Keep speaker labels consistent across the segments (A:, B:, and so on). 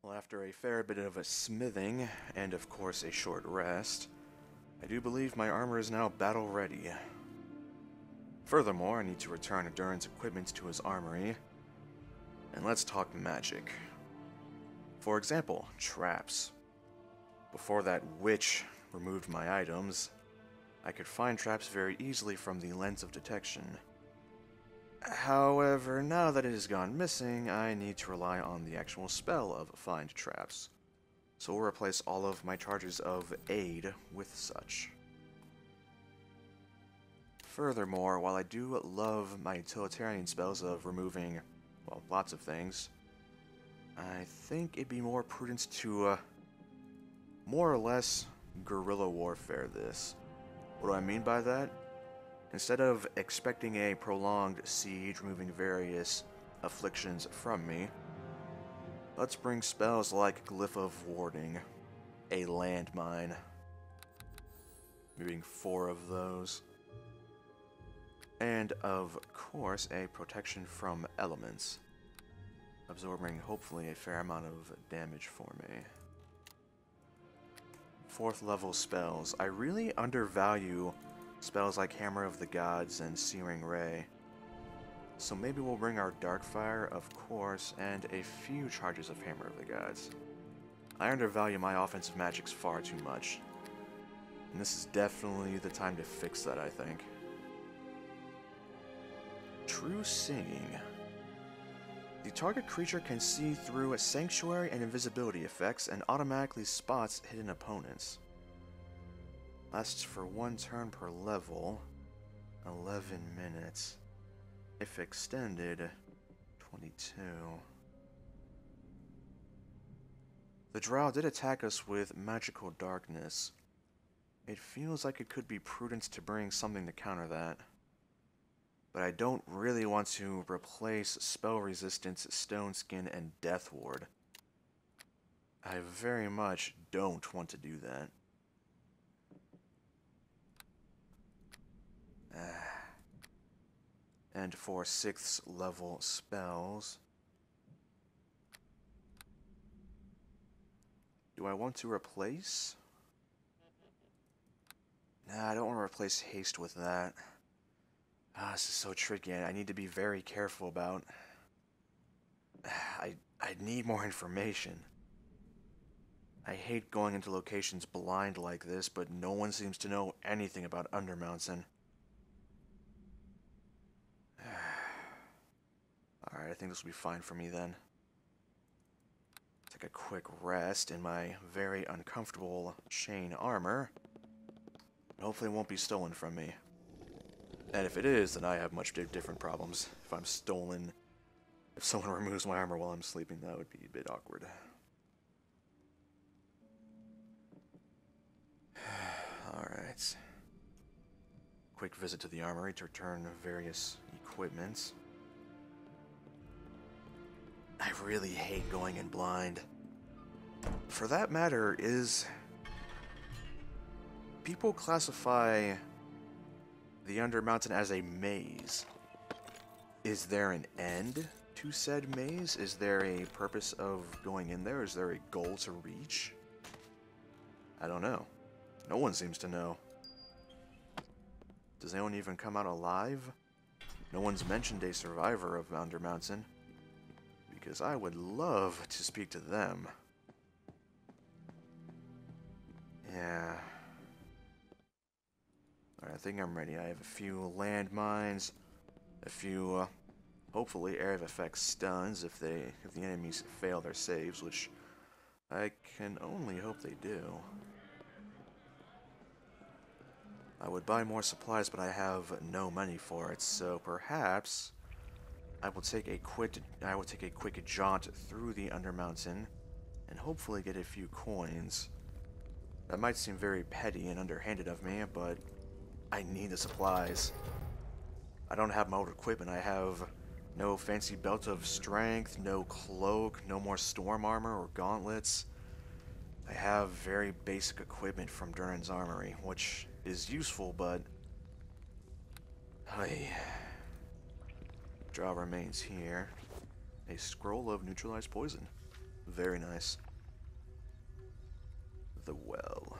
A: Well, after a fair bit of a smithing, and of course a short rest, I do believe my armor is now battle ready. Furthermore, I need to return Durin's equipment to his armory, and let's talk magic. For example, traps. Before that witch removed my items, I could find traps very easily from the lens of detection. However, now that it has gone missing, I need to rely on the actual spell of find traps. So we'll replace all of my charges of aid with such. Furthermore, while I do love my utilitarian spells of removing, well, lots of things, I think it'd be more prudent to, more or less, guerrilla warfare this. What do I mean by that? Instead of expecting a prolonged siege removing various afflictions from me, let's bring spells like Glyph of Warding, a landmine, moving 4 of those, and of course a protection from elements, absorbing hopefully a fair amount of damage for me. 4th level spells. I really undervalue spells like Hammer of the Gods and Searing Ray. So maybe we'll bring our Darkfire, of course, and a few charges of Hammer of the Gods. I undervalue my offensive magics far too much, and this is definitely the time to fix that, I think. True Seeing. The target creature can see through Sanctuary and Invisibility effects and automatically spots hidden opponents. Lasts for 1 turn per level, 11 minutes. If extended, 22. The drow did attack us with magical darkness. It feels like it could be prudent to bring something to counter that. But I don't really want to replace spell resistance, stone skin, and death ward. I very much don't want to do that. And for 6th level spells, do I want to replace? Nah, I don't want to replace haste with that. This is so tricky. I need to be very careful about. I need more information. I hate going into locations blind like this, but no one seems to know anything about Undermountain. Alright, I think this will be fine for me then. Take a quick rest in my very uncomfortable chain armor. Hopefully it won't be stolen from me. And if it is, then I have much different problems. If I'm stolen, if someone removes my armor while I'm sleeping, that would be a bit awkward. Alright. Quick visit to the armory to return various equipments. I really hate going in blind. For that matter, people classify the Undermountain as a maze. Is there an end to said maze? Is there a purpose of going in there? Is there a goal to reach? I don't know. No one seems to know. Does anyone even come out alive? No one's mentioned a survivor of Undermountain, because I would love to speak to them. Yeah. Alright, I think I'm ready. I have a few landmines, a few, hopefully, area of effect stuns if the enemies fail their saves, which I can only hope they do. I would buy more supplies, but I have no money for it, so perhaps I will take a quick jaunt through the Undermountain and hopefully get a few coins. That might seem very petty and underhanded of me, but I need the supplies. I don't have my old equipment. I have no fancy belt of strength, no cloak, no more storm armor or gauntlets. I have very basic equipment from Durin's armory, which is useful, but draw remains here. A scroll of neutralized poison. Very nice. The well.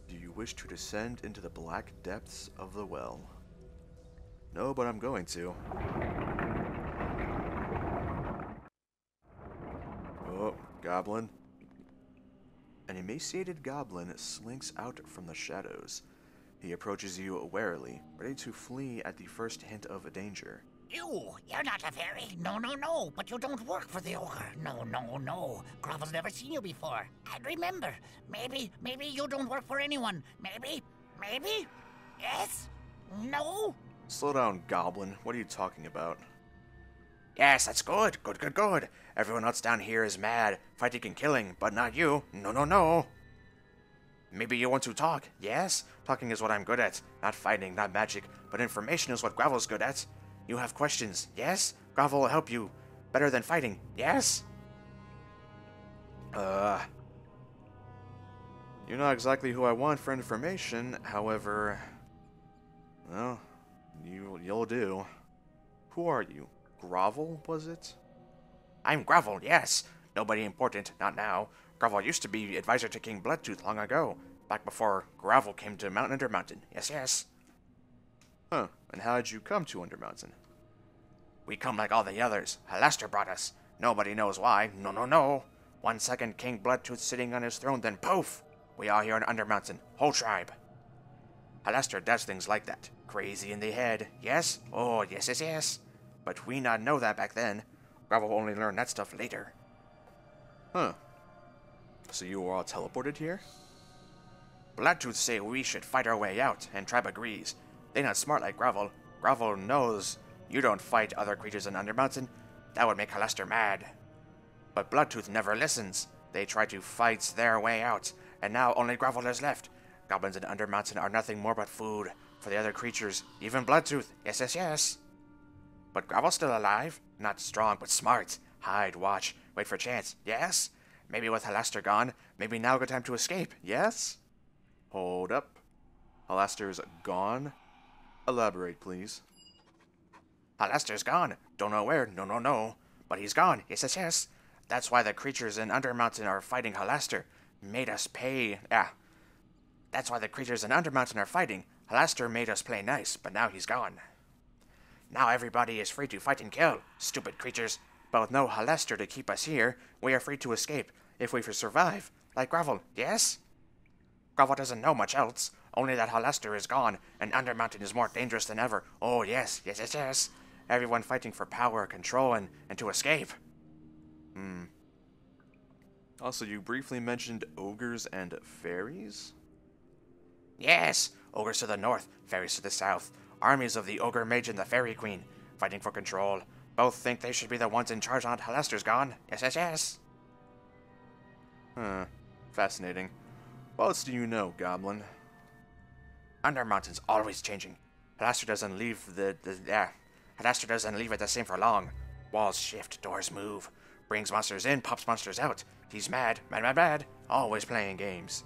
A: Do you wish to descend into the black depths of the well? No, but I'm going to. Oh, goblin. An emaciated goblin slinks out from the shadows. He approaches you warily, ready to flee at the first hint of danger.
B: You're not a fairy. No, no, no. But you don't work for the ogre. No, no, no. Grovel's never seen you before. And remember, maybe you don't work for anyone. Maybe? Yes? No?
A: Slow down, goblin. What are you talking about?
C: Yes, that's good. Good. Everyone else down here is mad, fighting and killing, but not you. No, no, no. Maybe you want to talk, yes? Talking is what I'm good at. Not fighting, not magic, but information is what Gravel's good at. You have questions, yes? Gravel will help you. Better than fighting, yes?
A: You're not exactly who I want for information, however... Well, you'll do. Who are you? Grovel, was it?
C: I'm Gravel, yes. Nobody important, not now. Gravel used to be advisor to King Bloodtooth long ago, back before Gravel came to Undermountain. Yes.
A: Huh, and how did you come to Undermountain?
C: We come like all the others. Halaster brought us. Nobody knows why. No, no, no. 1 second, King Bloodtooth sitting on his throne, then poof! We are here in Undermountain. Whole tribe. Halaster does things like that. Crazy in the head. Yes? Oh, yes. But we not know that back then. Gravel only learned that stuff later.
A: Huh. So you were all teleported here?
C: Bloodtooth say we should fight our way out, and tribe agrees. They not smart like Gravel. Gravel knows you don't fight other creatures in Undermountain. That would make Halaster mad. But Bloodtooth never listens. They try to fight their way out, and now only Gravel is left. Goblins in Undermountain are nothing more but food for the other creatures, even Bloodtooth. Yes. But Gravel's still alive. Not strong, but smart. Hide, watch, wait for chance. Yes? Maybe with Halaster gone, maybe now good time to escape. Yes?
A: Hold up. Halaster's gone? Elaborate, please.
C: Halaster's gone. Don't know where. No. But he's gone. Yes. That's why the creatures in Undermountain are fighting Halaster. Made us pay. That's why the creatures in Undermountain are fighting. Halaster made us play nice, but now he's gone. Now everybody is free to fight and kill. Stupid creatures. But with no Halaster to keep us here, we are free to escape, if we survive. Like Gravel, yes? Gravel doesn't know much else. Only that Halaster is gone, and Undermountain is more dangerous than ever. Oh, yes. Everyone fighting for power, control, and to escape.
A: Also, you briefly mentioned ogres and fairies?
C: Yes, ogres to the north, fairies to the south. Armies of the ogre mage and the fairy queen, fighting for control. Both think they should be the ones in charge now that Halaster's gone. Yes.
A: Huh. Fascinating. What else do you know, Goblin?
C: Undermountain's always changing. Halaster doesn't leave Halaster doesn't leave it the same for long. Walls shift, doors move. Brings monsters in, pops monsters out. He's mad. Always playing games.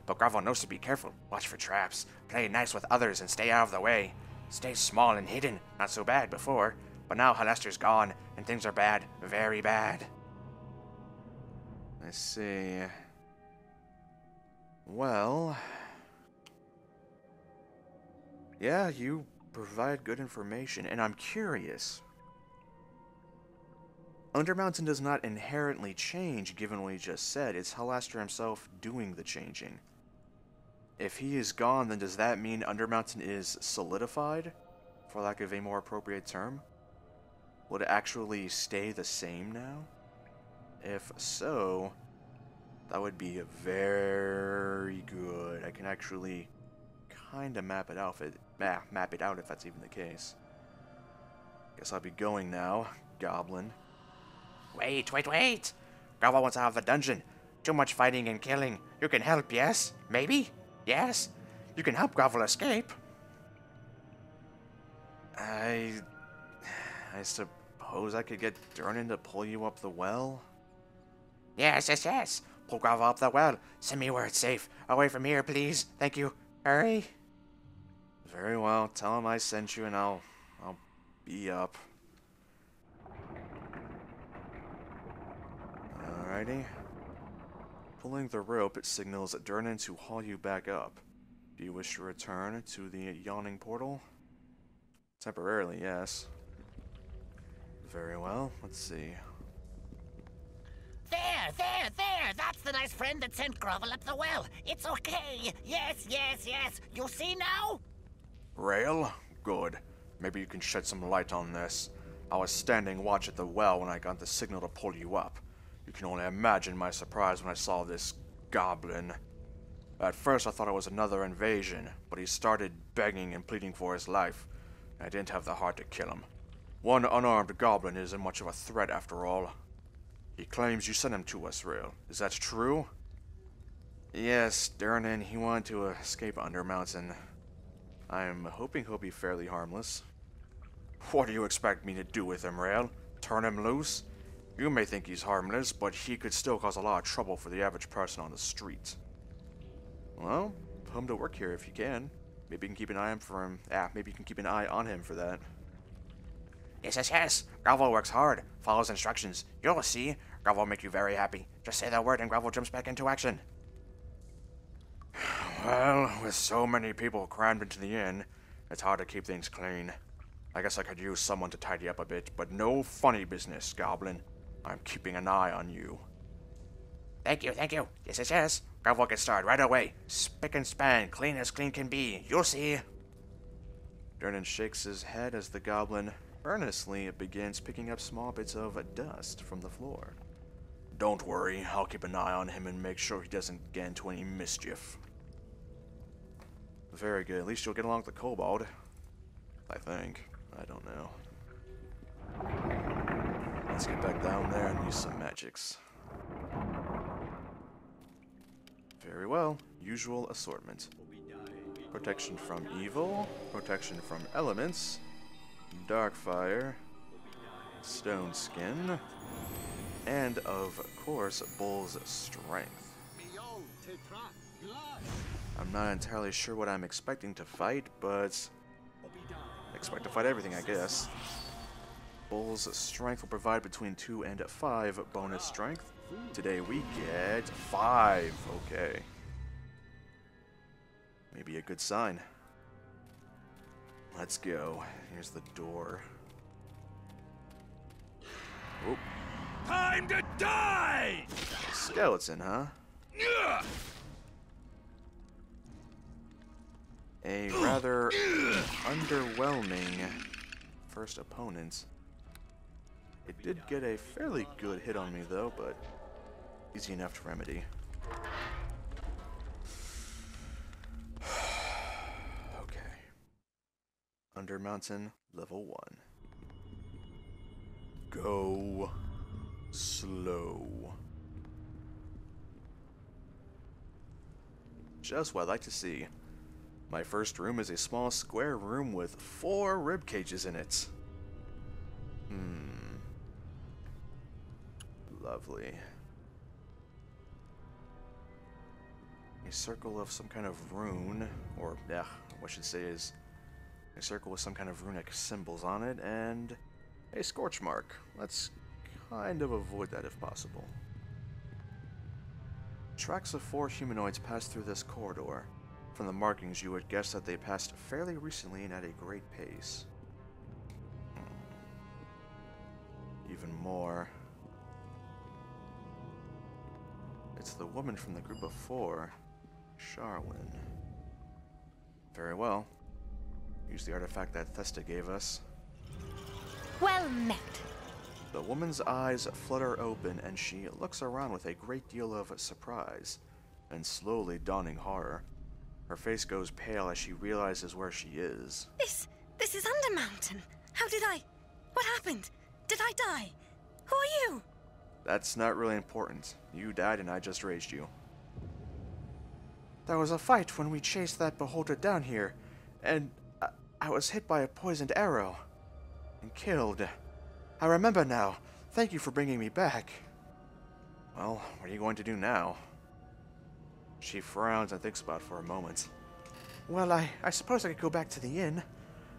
C: But Gravel knows to be careful. Watch for traps. Play nice with others and stay out of the way. Stay small and hidden. Not so bad before. But now Halaster's gone, and things are bad. Very bad.
A: I see. Well... yeah, you provide good information, and I'm curious. Undermountain does not inherently change, given what he just said. It's Halaster himself doing the changing. If he is gone, then does that mean Undermountain is solidified? For lack of a more appropriate term? Would it actually stay the same now? If so, that would be very good. I can actually kind of map it out if that's even the case. Guess I'll be going now, Goblin.
C: Wait. Gravel wants out of the dungeon. Too much fighting and killing. You can help, yes? Maybe? Yes? You can help Gravel escape.
A: I suppose I could get Durnan to pull you up the well?
C: Yes. Pull Gravel up the well. Send me where it's safe. Away from here, please. Thank you. Hurry.
A: Very well. Tell him I sent you and I'll be up. Alrighty. Pulling the rope, it signals Durnan to haul you back up. Do you wish to return to the yawning portal? Temporarily, yes. Very well, let's see.
B: There! That's the nice friend that sent Grovel up the well. It's okay. Yes. You see now?
C: Rayle? Good. Maybe you can shed some light on this. I was standing watch at the well when I got the signal to pull you up. You can only imagine my surprise when I saw this goblin. At first I thought it was another invasion, but he started begging and pleading for his life. I didn't have the heart to kill him. One unarmed goblin isn't much of a threat after all. He claims you sent him to us, Rayle. Is that true?
A: Yes, Durnan, he wanted to escape Undermountain. I'm hoping he'll be fairly harmless.
C: What do you expect me to do with him, Rayle? Turn him loose? You may think he's harmless, but he could still cause a lot of trouble for the average person on the street.
A: Well, put him to work here if you can. Maybe you can keep an eye on for him. Maybe you can keep an eye on him for that.
C: Yes. Grovel works hard, follows instructions. You'll see. Grovel will make you very happy. Just say the word and Grovel jumps back into action. Well, with so many people crammed into the inn, it's hard to keep things clean. I guess I could use someone to tidy up a bit, but no funny business, Goblin. I'm keeping an eye on you. Thank you. Yes. Grovel will get started right away. Spick and span, clean as clean can be. You'll see.
A: Durnan shakes his head as the goblin earnestly begins picking up small bits of dust from the floor.
C: Don't worry, I'll keep an eye on him and make sure he doesn't get into any mischief.
A: Very good. At least you'll get along with the kobold. I think. I don't know. Let's get back down there and use some magics. Very well. Usual assortment. Protection from evil, protection from elements, dark fire, stone skin, and of course, bull's strength. I'm not entirely sure what I'm expecting to fight, but expect to fight everything, I guess. Bull's strength will provide between 2 and 5 bonus strength. Today we get 5. Okay. Maybe a good sign. Let's go. Here's the door. Oop.
D: Time to die!
A: Skeleton, huh? A rather underwhelming first opponent. It did get a fairly good hit on me though, but easy enough to remedy. Okay. Undermountain, level 1. Go slow. Just what I like to see. My first room is a small square room with 4 rib cages in it. Lovely. A circle of some kind of rune, or what I should say is a circle with some kind of runic symbols on it, and a scorch mark. Let's kind of avoid that if possible. Tracks of 4 humanoids pass through this corridor. From the markings, you would guess that they passed fairly recently and at a great pace. Even more. It's the woman from the group of 4, Sharwin. Very well. Use the artifact that Thesta gave us.
E: Well met.
A: The woman's eyes flutter open and she looks around with a great deal of surprise and slowly dawning horror. Her face goes pale as she realizes where she is.
E: This is Undermountain. What happened? Did I die? Who are you?
A: That's not really important. You died and I just raised you.
C: There was a fight when we chased that beholder down here, and I was hit by a poisoned arrow and killed. I remember now. Thank you for bringing me back.
A: Well, what are you going to do now? She frowns and thinks about it for a moment.
C: Well, I suppose I could go back to the inn.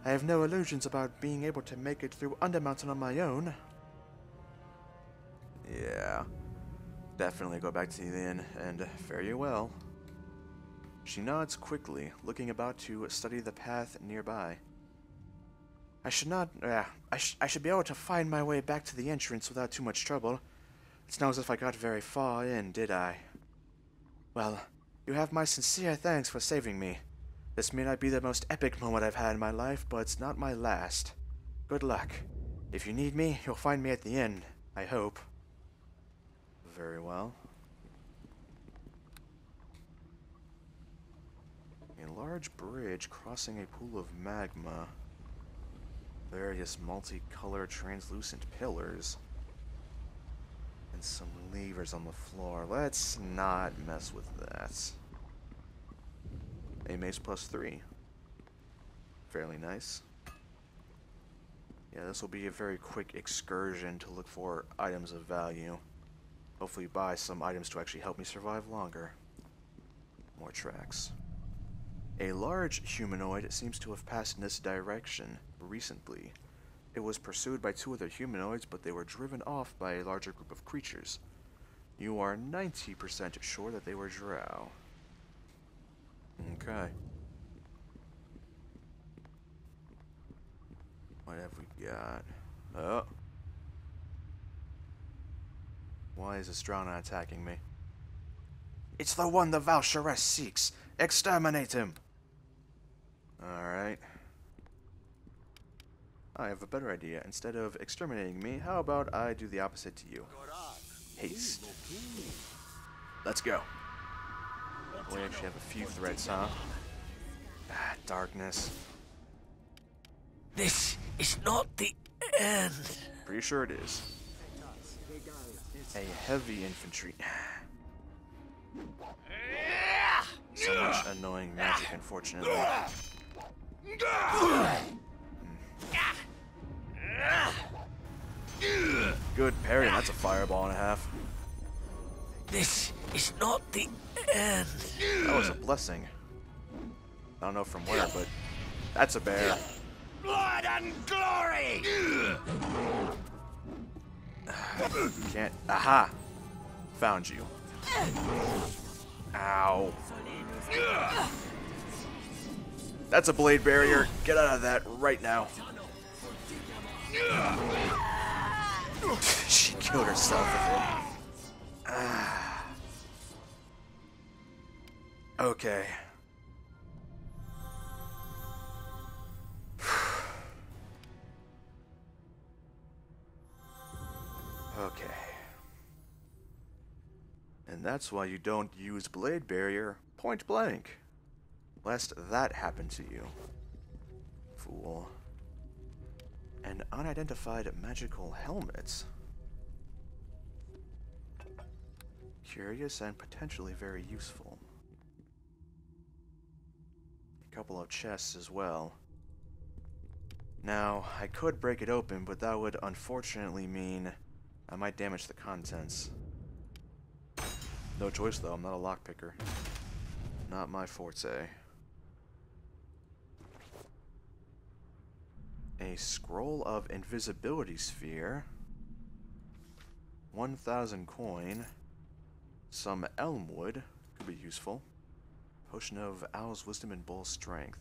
C: I have no illusions about being able to make it through Undermountain on my own.
A: Yeah. Definitely go back to the inn, and fare you well. She nods quickly, looking about to study the path nearby. I should be able to find my way back to the entrance without too much trouble. It's not as if I got very far in, did I? Well, you have my sincere thanks for saving me. This may not be the most epic moment I've had in my life, but it's not my last. Good luck. If you need me, you'll find me at the inn, I hope. Very well. A large bridge crossing a pool of magma. Various multicolored translucent pillars. And some levers on the floor. Let's not mess with that. A mace +3. Fairly nice. Yeah, this will be a very quick excursion to look for items of value. Hopefully buy some items to actually help me survive longer. More tracks. A large humanoid seems to have passed in this direction recently. It was pursued by 2 other humanoids, but they were driven off by a larger group of creatures. You are 90% sure that they were drow. Okay. What have we got? Oh. Why is this drow not attacking me? It's the one the Valsharess seeks. Exterminate him! Alright. I have a better idea. Instead of exterminating me, how about I do the opposite to you? Haste. Let's go. We actually have a few threats, huh? Ah, darkness.
F: This is not the end.
A: Pretty sure it is. A heavy infantry. So much annoying magic, unfortunately. Good parry, that's a fireball and a half.
F: This is not the end.
A: That was a blessing. I don't know from where, but that's a bear.
D: Blood and glory!
A: Can't. Aha! Found you. Ow. That's a blade barrier. Get out of that right now. She killed herself with it. Okay. Okay. And that's why you don't use blade barrier point blank. Lest that happen to you. Fool. An unidentified magical helmet. Curious and potentially very useful. A couple of chests as well. Now, I could break it open, but that would unfortunately mean I might damage the contents. No choice though, I'm not a lockpicker. Not my forte. A scroll of invisibility sphere. 1,000 coin. Some elmwood. Could be useful. Potion of Owl's Wisdom and Bull's Strength.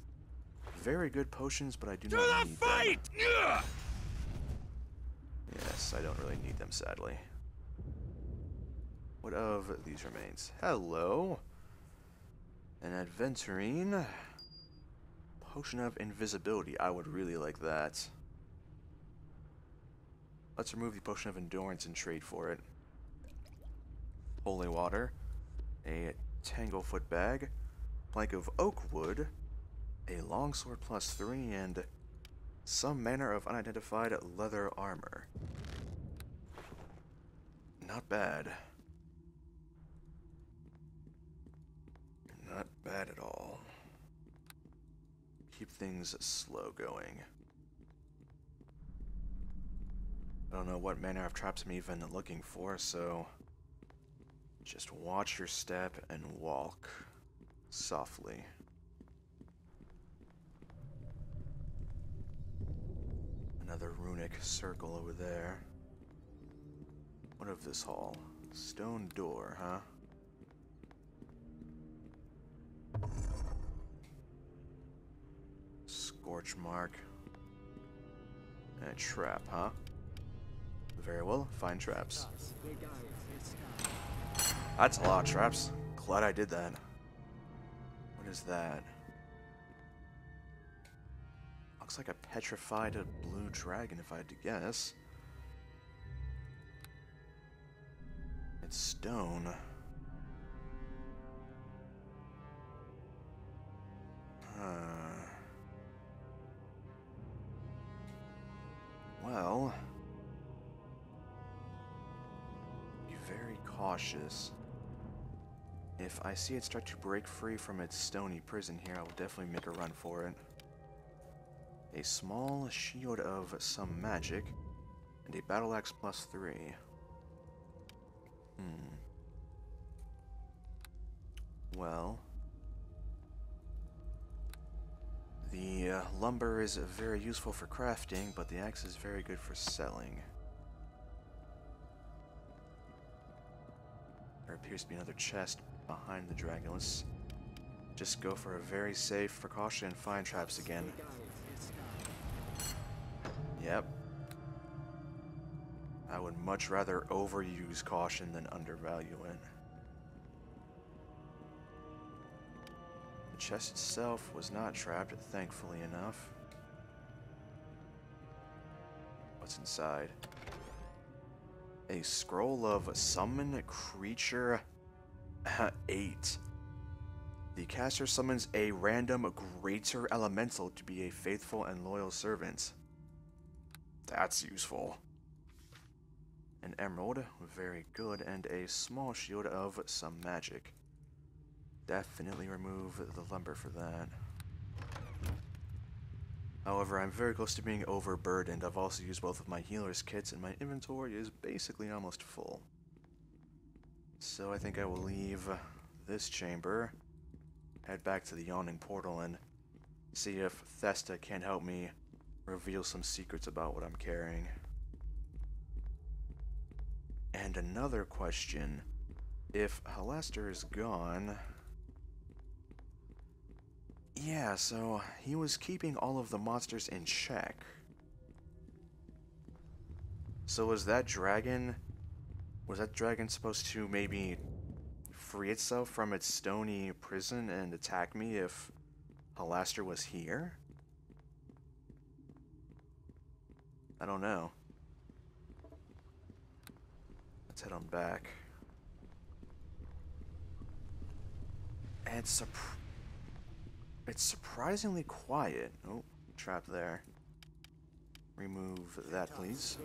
A: Very good potions, but I do not need them. Yes, I don't really need them, sadly. What of these remains? Hello. An Adventurine. Potion of Invisibility. I would really like that. Let's remove the Potion of Endurance and trade for it. Holy Water. A Tanglefoot Bag. Plank of Oak Wood. A Longsword +3 and some manner of unidentified leather armor. Not bad. Not bad at all. Keep things slow going. I don't know what manner of traps I'm even looking for, so just watch your step and walk softly. Another runic circle over there. What of this hall? Stone door, huh? Scorch mark. And a trap, huh? Very well, find traps. That's a lot of traps. Glad I did that. What is that? Looks like a petrified blue dragon, if I had to guess. It's stone. Well, be very cautious. If I see it start to break free from its stony prison here, I will definitely make a run for it. A small shield of some magic, and a battle axe +3. Well, the lumber is very useful for crafting, but the axe is very good for selling. There appears to be another chest behind the dragon. Let's just go for a very safe precaution and find traps again. Yep. I would much rather overuse caution than undervalue it. The chest itself was not trapped, thankfully enough. What's inside? A scroll of summon creature 8. The caster summons a random greater elemental to be a faithful and loyal servant. That's useful. An emerald, very good, and a small shield of some magic. Definitely remove the lumber for that. However, I'm very close to being overburdened. I've also used both of my healer's kits, and my inventory is basically almost full. So I think I will leave this chamber, head back to the Yawning Portal, and see if Thesta can help me reveal some secrets about what I'm carrying. And another question. If Halaster is gone... Yeah, so he was keeping all of the monsters in check. So was that dragon supposed to maybe free itself from its stony prison and attack me if Halaster was here? I don't know. Let's head on back. And it's surprisingly quiet. Oh, trap there. Remove that, please.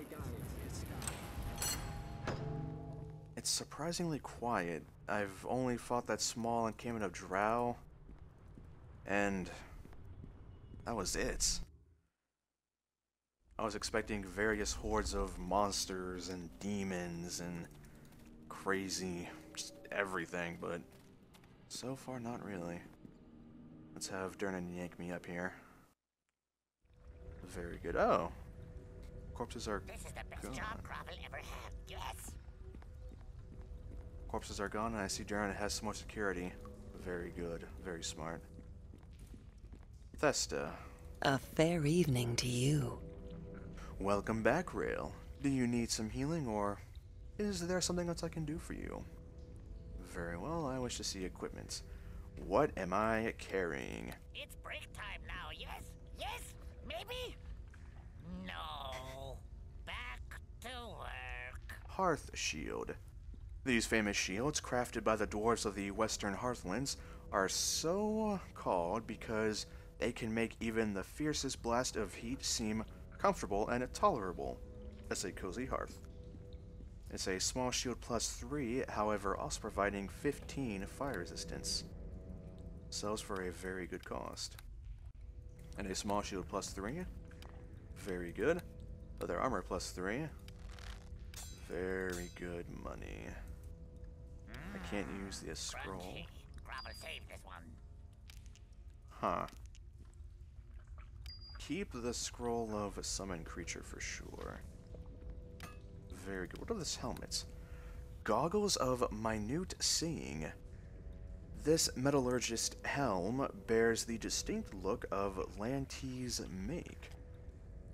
A: It's surprisingly quiet. I've only fought that small encampment of drow, and that was it. I was expecting various hordes of monsters and demons and crazy just everything, but so far not really. Let's have Durnan yank me up here. Very good. Oh. Corpses are
B: This is the best
A: gone.
B: job Gravel ever had, yes.
A: Corpses are gone, and I see Durnan has some more security. Very good. Very smart. Thesta.
G: A fair evening to you.
A: Welcome back, Rayle. Do you need some healing, or is there something else I can do for you? Very well, I wish to see equipment. What am I carrying?
B: It's break time now, yes? Yes? Maybe? No. Back to work.
A: Hearth Shield. These famous shields, crafted by the dwarves of the Western Hearthlands, are so called because they can make even the fiercest blast of heat seem comfortable and tolerable as a cozy hearth. It's a small shield +3, however, also providing 15 fire resistance. Sells for a very good cost. And a small shield +3. Very good. Leather armor +3. Very good money. I can't use the scroll.
B: Crunchy. Gravel saved this one.
A: Huh. Keep the scroll of summon creature for sure. Very good. What are these helmets? Goggles of minute seeing. This metallurgist helm bears the distinct look of Lante's make.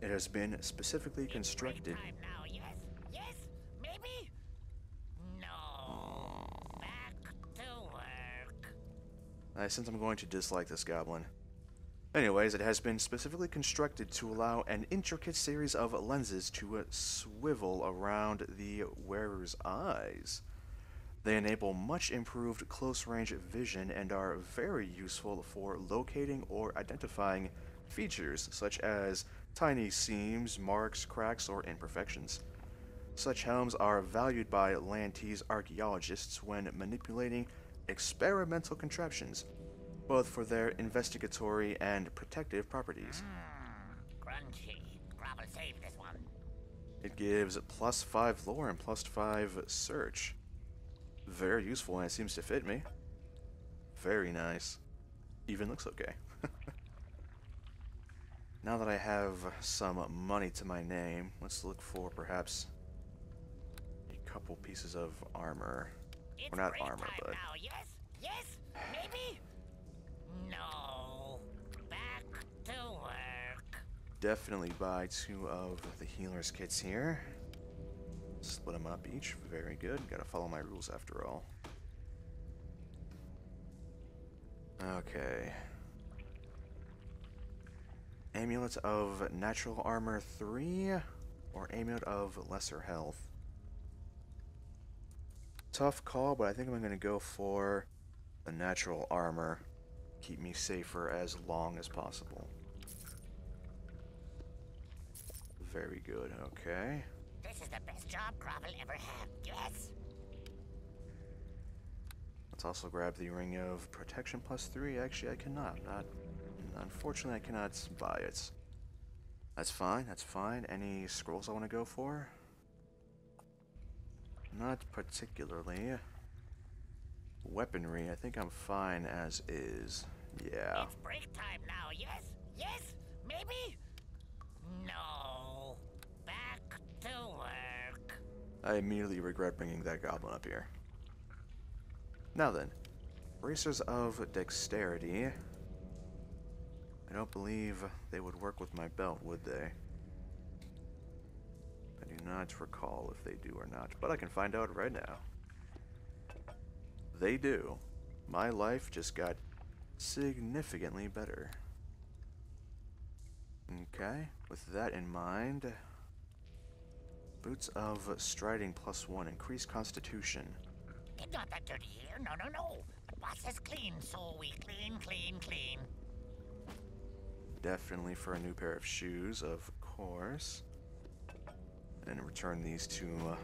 A: It has been specifically constructed.
B: Time now, yes? Yes? Maybe? No. Back to work.
A: I sense I'm going to dislike this goblin. Anyways, it has been specifically constructed to allow an intricate series of lenses to swivel around the wearer's eyes. They enable much improved close-range vision and are very useful for locating or identifying features such as tiny seams, marks, cracks, or imperfections. Such helms are valued by Lante's archaeologists when manipulating experimental contraptions, both for their investigatory and protective properties.
B: Crunchy. Grovel saved this one.
A: It gives +5 lore and +5 search. Very useful, and it seems to fit me. Very nice. Even looks okay. Now that I have some money to my name, let's look for perhaps a couple pieces of armor.
B: It's
A: Or not
B: break
A: armor,
B: time
A: but
B: now, yes? Yes? Maybe? No. Back to work.
A: definitely buy 2 of the healer's kits here. Split them up each. Very good. Gotta follow my rules after all. Okay. Amulet of Natural Armor 3 or Amulet of Lesser Health. Tough call, but I think I'm going to go for the Natural Armor. Keep me safer as long as possible. Very good, okay.
B: This is the best job Grovel ever had, yes?
A: Let's also grab the Ring of Protection +3. Actually, I cannot. Unfortunately, I cannot buy it. That's fine, that's fine. Any scrolls I want to go for? Not particularly. Weaponry, I think I'm fine as is. Yeah.
B: It's break time now, yes? Yes? Maybe? No. Back to work.
A: I immediately regret bringing that goblin up here. Now then, bracers of dexterity. I don't believe they would work with my belt, would they? I do not recall if they do or not, but I can find out right now. They do. My life just got significantly better. Okay, with that in mind, boots of striding +1, increased constitution.
B: It's not that dirty here, no, no, no. But boss says clean, so we clean, clean, clean.
A: Definitely for a new pair of shoes, of course. And return these to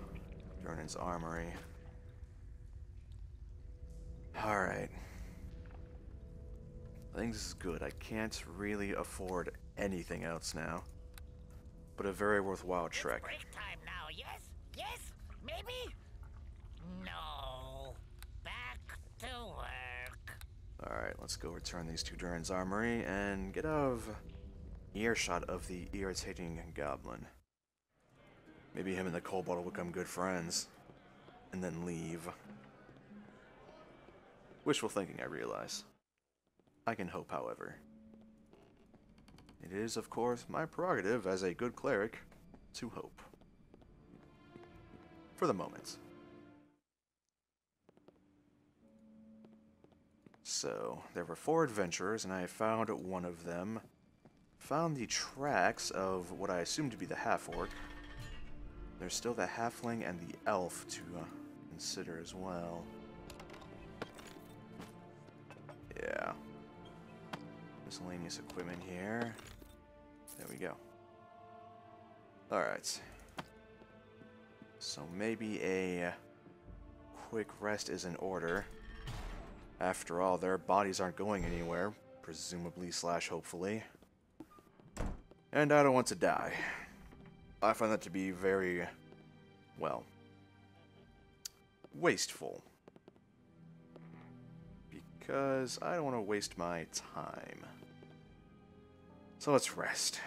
A: Vernon's armory. Alright. I think this is good. I can't really afford anything else now. But a very worthwhile trek.
B: It's break time now, yes? Yes? Maybe? No. Back to work.
A: Alright, let's go return these to Durin's armory and get out of earshot of the irritating goblin. Maybe him and the kobold will become good friends. And then leave. Wishful thinking, I realize. I can hope, however. It is, of course, my prerogative as a good cleric to hope. For the moment. So, there were 4 adventurers, and I found one of them. Found the tracks of what I assume to be the half-orc. There's still the halfling and the elf to consider as well. Yeah. Miscellaneous equipment here. There we go. Alright. So maybe a quick rest is in order. After all, their bodies aren't going anywhere, presumably / hopefully. And I don't want to die. I find that to be very, well, wasteful. Because I don't want to waste my time. So let's rest.